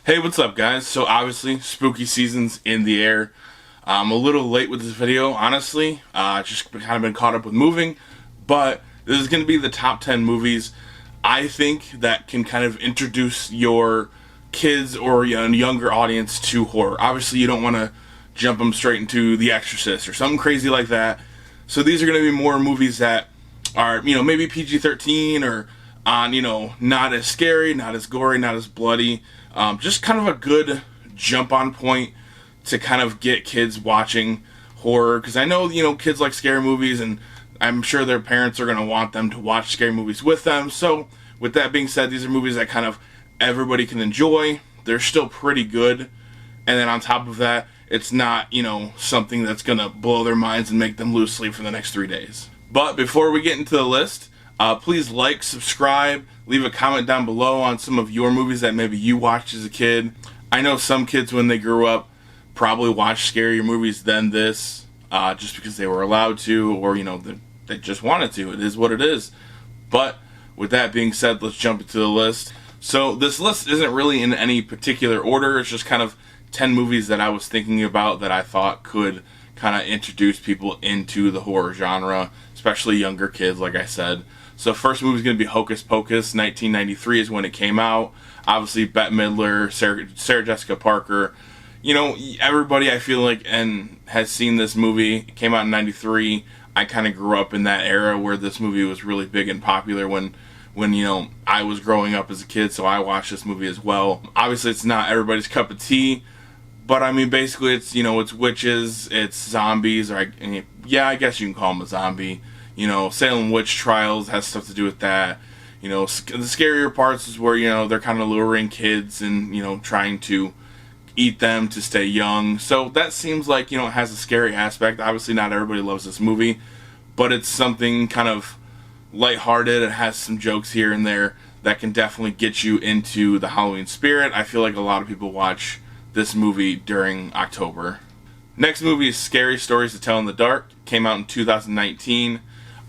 Hey, what's up, guys? So obviously, spooky season's in the air. I'm a little late with this video, honestly. Just kind of been caught up with moving, but this is going to be the top 10 movies I think that can kind of introduce your kids or younger audience to horror. Obviously, you don't want to jump them straight into The Exorcist or something crazy like that. So these are going to be more movies that are, maybe PG-13 or on, not as scary, not as gory, not as bloody. Just kind of a good jump on point to kind of get kids watching horror. Because I know, kids like scary movies, and I'm sure their parents are going to want them to watch scary movies with them. So with that being said, these are movies that kind of everybody can enjoy. They're still pretty good. And then on top of that, it's not, something that's going to blow their minds and make them lose sleep for the next 3 days. But before we get into the list, please like, subscribe, leave a comment down below on some of your movies that maybe you watched as a kid. I know some kids when they grew up probably watched scarier movies than this, just because they were allowed to, or they just wanted to. It is what it is. But with that being said, let's jump into the list. So this list isn't really in any particular order. It's just kind of 10 movies that I was thinking about that I thought could kind of introduce people into the horror genre, especially younger kids, like I said. So first movie is going to be Hocus Pocus. 1993 is when it came out. Obviously, Bette Midler, Sarah Jessica Parker. Everybody I feel like has seen this movie. It came out in 93. I kind of grew up in that era where this movie was really big and popular when I was growing up as a kid, so I watched this movie as well. Obviously, it's not everybody's cup of tea, but I mean, basically, it's it's witches, it's zombies, or I guess you can call them a zombie. Salem witch trials has stuff to do with that. The scarier parts is where they're kind of luring kids and trying to eat them to stay young. So that seems like it has a scary aspect. Obviously, not everybody loves this movie, but it's something kind of lighthearted. It has some jokes here and there that can definitely get you into the Halloween spirit. I feel like a lot of people watch this movie during October. Next movie is Scary Stories to Tell in the Dark. Came out in 2019.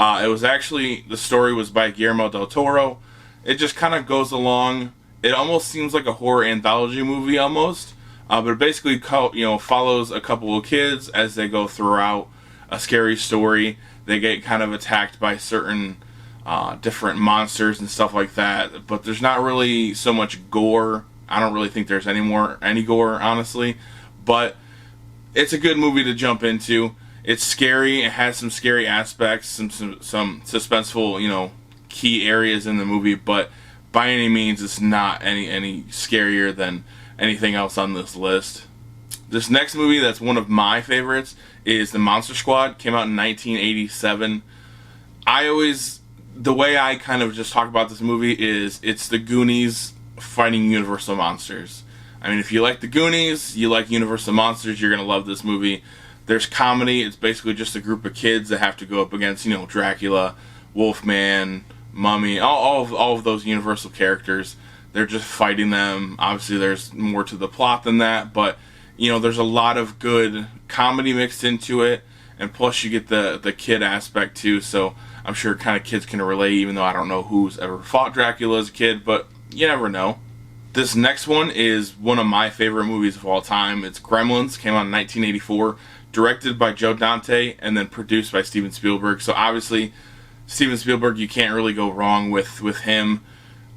It was actually, the story was by Guillermo del Toro. It just kind of goes along. It almost seems like a horror anthology movie almost. But it basically follows a couple of kids as they go throughout a scary story. They get kind of attacked by certain different monsters and stuff like that. But there's not really so much gore. I don't really think there's any gore, honestly. But it's a good movie to jump into. It's scary. It has some scary aspects, some suspenseful, key areas in the movie. But by any means, it's not any scarier than anything else on this list. This next movie that's one of my favorites is The Monster Squad. Came out in 1987. The way I kind of just talk about this movie is it's the Goonies fighting Universal monsters. I mean, if you like the Goonies, you like Universal monsters, you're going to love this movie. There's comedy. It's basically just a group of kids that have to go up against, Dracula, Wolfman, Mummy, all of those Universal characters. They're just fighting them. Obviously, there's more to the plot than that, but, there's a lot of good comedy mixed into it, and plus you get the kid aspect too, so I'm sure kind of kids can relate, even though I don't know who's ever fought Dracula as a kid, but you never know. This next one is one of my favorite movies of all time. It's Gremlins. Came out in 1984. Directed by Joe Dante and then produced by Steven Spielberg. So obviously, Steven Spielberg, you can't really go wrong with him.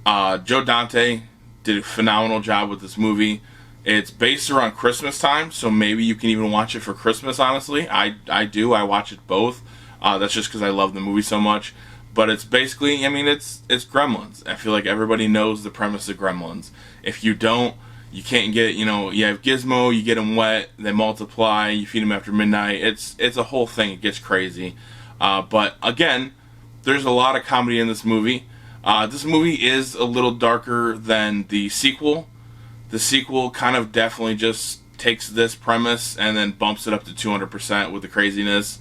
Joe Dante did a phenomenal job with this movie. It's based around Christmas time, so maybe you can even watch it for Christmas, honestly. I do. I watch it both. That's just because I love the movie so much. But it's basically, it's Gremlins. I feel like everybody knows the premise of Gremlins. If you don't, you can't get, you have Gizmo, you get them wet, they multiply, you feed them after midnight. It's a whole thing. It gets crazy. But again, there's a lot of comedy in this movie. This movie is a little darker than the sequel. The sequel kind of definitely just takes this premise and then bumps it up to 200% with the craziness.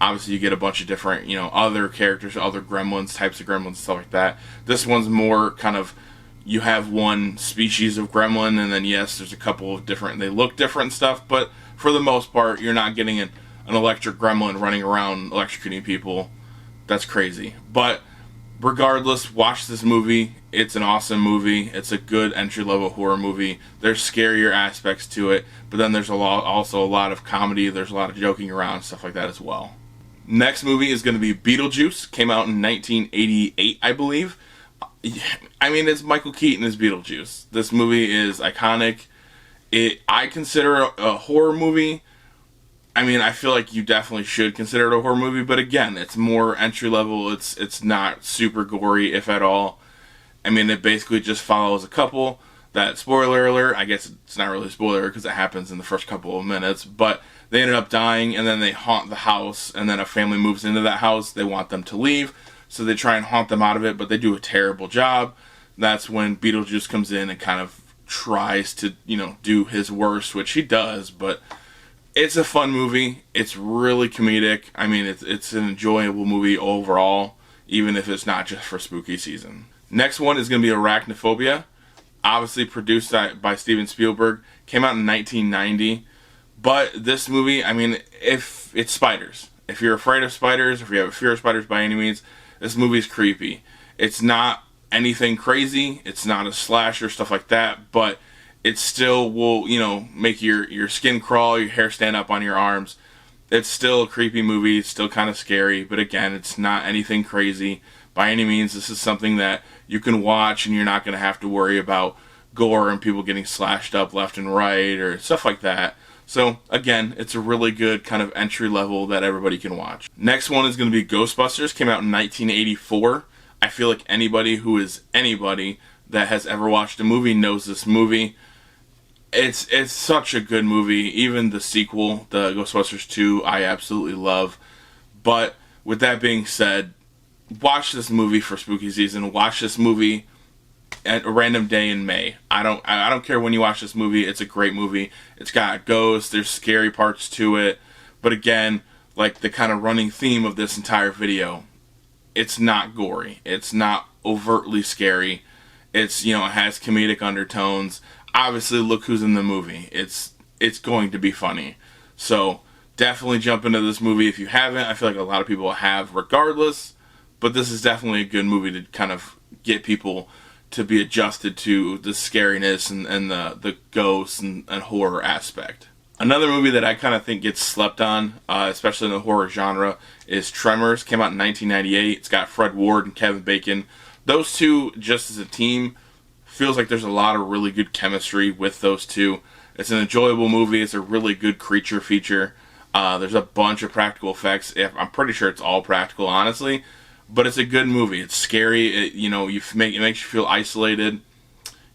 Obviously, you get a bunch of different, other characters, other gremlins, types of gremlins, stuff like that. This one's more kind of, you have one species of gremlin, and then, yes, there's a couple of different, they look different and stuff, but for the most part, you're not getting an electric gremlin running around electrocuting people. That's crazy. But regardless, watch this movie. It's an awesome movie. It's a good entry-level horror movie. There's scarier aspects to it, but then there's also a lot of comedy. There's a lot of joking around, stuff like that as well. Next movie is going to be Beetlejuice. Came out in 1988, I believe. I mean, it's Michael Keaton as Beetlejuice. This movie is iconic. I consider it a horror movie. I mean, I feel like you definitely should consider it a horror movie, but again, it's more entry level. It's not super gory, if at all. I mean, it basically just follows a couple that, spoiler alert, I guess it's not really a spoiler because it happens in the first couple of minutes, but they ended up dying, and then they haunt the house, and then a family moves into that house. They want them to leave, so they try and haunt them out of it, but they do a terrible job. That's when Beetlejuice comes in and kind of tries to, do his worst, which he does, but it's a fun movie. It's really comedic. I mean, it's an enjoyable movie overall, even if it's not just for spooky season. Next one is going to be Arachnophobia. Obviously produced by Steven Spielberg. Came out in 1990. But this movie, I mean, if it's spiders. If you're afraid of spiders, if you have a fear of spiders by any means, this movie's creepy. It's not anything crazy. It's not a slasher, stuff like that, but it still will, make your skin crawl, your hair stand up on your arms. It's still a creepy movie. It's still kind of scary, but again, it's not anything crazy by any means. This is something that you can watch and you're not going to have to worry about gore and people getting slashed up left and right or stuff like that. So again, it's a really good kind of entry level that everybody can watch. Next one is going to be Ghostbusters. Came out in 1984. I feel like anybody that has ever watched a movie knows this movie. It's such a good movie. Even the sequel, the Ghostbusters 2, I absolutely love. But with that being said, watch this movie for spooky season. Watch this movie at a random day in May. I don't care when you watch this movie. It's a great movie. It's got ghosts. There's scary parts to it. But again, like the kind of running theme of this entire video, it's not gory. It's not overtly scary. It's, it has comedic undertones. Obviously, look who's in the movie. It's going to be funny. So definitely jump into this movie if you haven't. I feel like a lot of people have regardless. But this is definitely a good movie to kind of get people to be adjusted to the scariness and the ghosts and horror aspect. Another movie that I kind of think gets slept on, especially in the horror genre, is Tremors. Came out in 1998. It's got Fred Ward and Kevin Bacon. Those two, just as a team, feels like there's a lot of really good chemistry with those two. It's an enjoyable movie. It's a really good creature feature. There's a bunch of practical effects. I'm pretty sure it's all practical, honestly. But it's a good movie. It's scary. It makes you feel isolated.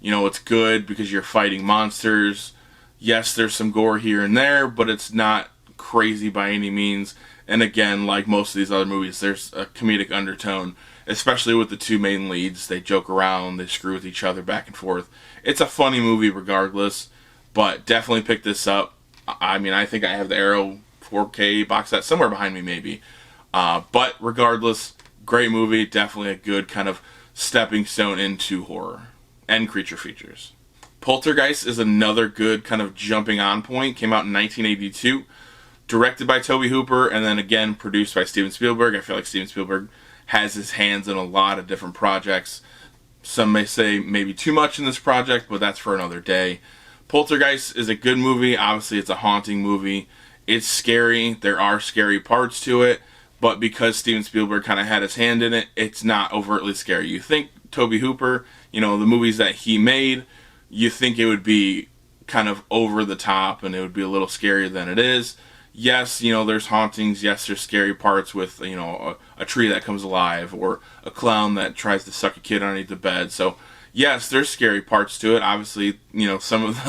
It's good because you're fighting monsters. Yes, there's some gore here and there, but it's not crazy by any means. And again, like most of these other movies, there's a comedic undertone, especially with the two main leads. They joke around, they screw with each other back and forth. It's a funny movie regardless, but definitely pick this up. I mean, I think I have the Arrow 4K box set somewhere behind me maybe. But regardless, great movie. Definitely a good kind of stepping stone into horror and creature features. Poltergeist is another good kind of jumping on point. Came out in 1982. Directed by Tobe Hooper, and then again produced by Steven Spielberg. I feel like Steven Spielberg has his hands in a lot of different projects. Some may say maybe too much in this project, but that's for another day. Poltergeist is a good movie. Obviously, it's a haunting movie. It's scary. There are scary parts to it, but because Steven Spielberg kind of had his hand in it, it's not overtly scary. You think Tobe Hooper, the movies that he made, you think it would be kind of over the top and it would be a little scarier than it is. Yes, there's hauntings. Yes, there's scary parts with, a tree that comes alive or a clown that tries to suck a kid underneath the bed. So, yes, there's scary parts to it. Obviously, some of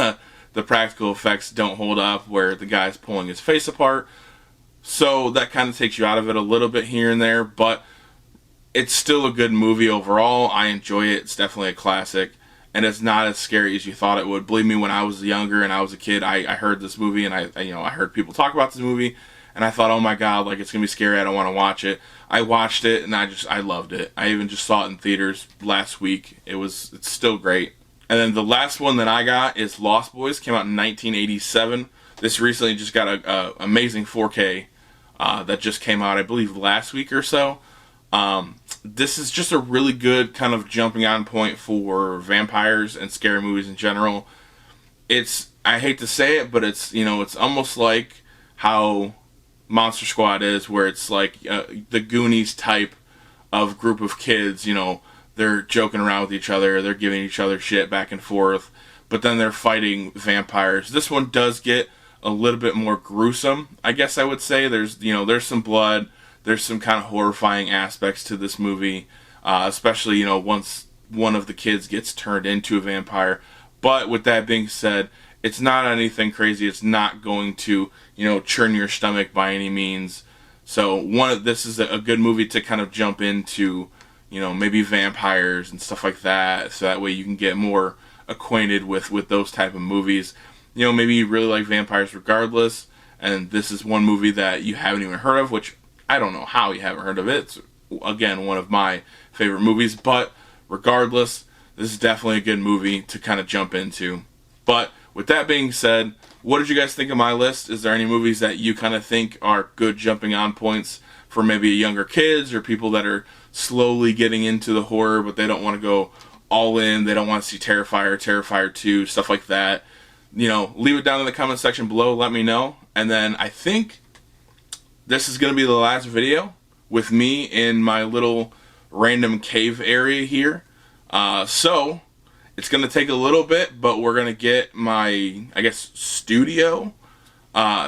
the practical effects don't hold up where the guy's pulling his face apart. So that kind of takes you out of it a little bit here and there, but it's still a good movie overall. I enjoy it. It's definitely a classic. And it's not as scary as you thought it would. Believe me, when I was younger and I was a kid, I heard this movie and I heard people talk about this movie and I thought, oh my god, like it's gonna be scary. I don't want to watch it. I watched it and I loved it. I even just saw it in theaters last week. It's still great. And then the last one that I got is Lost Boys. Came out in 1987. This recently just got a amazing 4K that just came out, I believe, last week or so. this is just a really good kind of jumping on point for vampires and scary movies in general. I hate to say it, but it's, you know, it's almost like how Monster Squad is, where it's like the Goonies type of group of kids. You know, they're joking around with each other, they're giving each other shit back and forth, but then they're fighting vampires. This one does get a little bit more gruesome, I guess I would say. There's some blood, there's some kind of horrifying aspects to this movie, especially, you know, once one of the kids gets turned into a vampire. But with that being said, it's not anything crazy. It's not going to, you know, churn your stomach by any means. So this is a good movie to kind of jump into, you know, maybe vampires and stuff like that. So that way you can get more acquainted with those type of movies. You know, maybe you really like vampires regardless, and this is one movie that you haven't even heard of, which I don't know how you haven't heard of it. It's, again, one of my favorite movies, but regardless, this is definitely a good movie to kind of jump into. But with that being said, what did you guys think of my list? Is there any movies that you kind of think are good jumping on points for maybe younger kids or people that are slowly getting into the horror, but they don't want to go all in, they don't want to see Terrifier, Terrifier 2, stuff like that? You know, leave it down in the comment section below, let me know. And then I think this is going to be the last video with me in my little random cave area here. So it's going to take a little bit, but we're going to get my, I guess, studio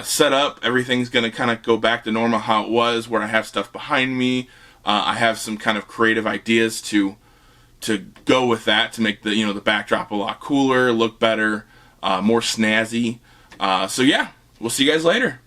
set up. Everything's going to kind of go back to normal how it was, where I have stuff behind me. I have some kind of creative ideas to go with that, to make the, you know, the backdrop a lot cooler, look better, more snazzy. So yeah, we'll see you guys later.